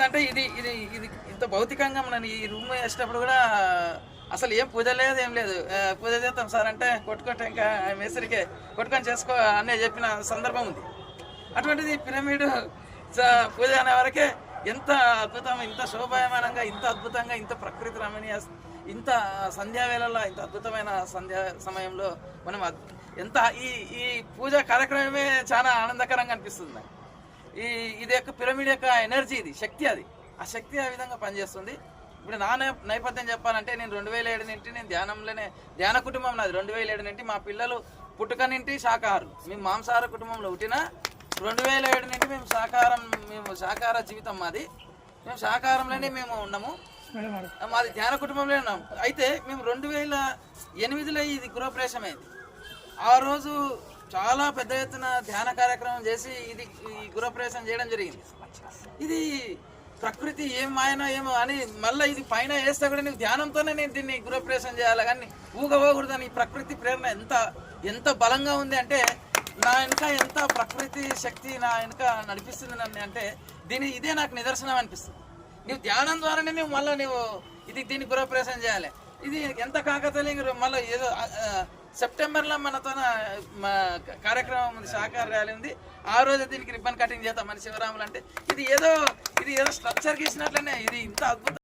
ఏంటంటే ఇది ఇది ఇది ఇంత భౌతికంగా మనం ఈ రూమ్ వేసేటప్పుడు కూడా అసలు ఏం పూజ లేదు, ఏం లేదు. పూజ చేస్తాం సార్ అంటే కొట్టుకుంటే ఇంకా మేసరికే కొట్టుకొని చేసుకో అనే చెప్పిన సందర్భం ఉంది. అటువంటిది పిరమిడ్ పూజ అనే వరకే ఎంత అద్భుతం, ఇంత శోభాయమానంగా, ఇంత అద్భుతంగా, ఇంత ప్రకృతి రమణీయ, ఇంత సంధ్యావేళలో, ఇంత అద్భుతమైన సంధ్యా సమయంలో మనం ఎంత ఈ ఈ పూజా కార్యక్రమమే చాలా ఆనందకరంగా అనిపిస్తుంది నాకు. ఇది యొక్క పిరమిడ్ యొక్క ఎనర్జీ, ఇది శక్తి, అది ఆ శక్తి ఆ విధంగా పనిచేస్తుంది. ఇప్పుడు నా నేపథ్యం చెప్పాలంటే నేను 2007 నుండి నేను ధ్యాన కుటుంబం నాది. 2007 నుండి మా పిల్లలు పుట్టుక నుండి శాకాహారులు, మేము మాంసాహార కుటుంబంలో పుట్టిన 2007 నుండి మేము శాకాహార జీవితం మాది. మేము శాకాహారంలోనే మేము ఉన్నాము, మాది ధ్యాన కుటుంబంలోనే ఉన్నాము. అయితే మేము 2008లో ఇది గృహప్రవేశం అయింది. ఆ రోజు చాలా పెద్ద ఎత్తున ధ్యాన కార్యక్రమం చేసి ఈ గృహప్రవేశం చేయడం జరిగింది. ఇది ప్రకృతి ఏం మాయనో ఏమో అని మళ్ళీ ఇది పైన వేస్తే కూడా నేను ధ్యానంతోనే నేను దీన్ని గృహప్రవేశం చేయాలి, కానీ ఊగపోకూడదని ఈ ప్రకృతి ప్రేరణ ఎంత బలంగా ఉంది అంటే నా వెనుక ఎంత ప్రకృతి శక్తి నా వెనుక నడిపిస్తుంది నన్ను అంటే ఇదే నాకు నిదర్శనం అనిపిస్తుంది. నువ్వు ధ్యానం ద్వారానే నువ్వు మళ్ళీ దీన్ని గృహప్రవేశం చేయాలి. ఇది ఎంత కాకతీయంగా మళ్ళీ ఏదో సెప్టెంబర్లో మనతో కార్యక్రమం ఉంది, శాకాహార ర్యాలీ ఉంది. ఆ రోజు దీనికి రిబ్బన్ కటింగ్ చేద్దాం మన శివరాములు అంటే ఇది ఏదో స్ట్రక్చర్కి ఇచ్చినట్లనే ఇది ఇంత అద్భుతం.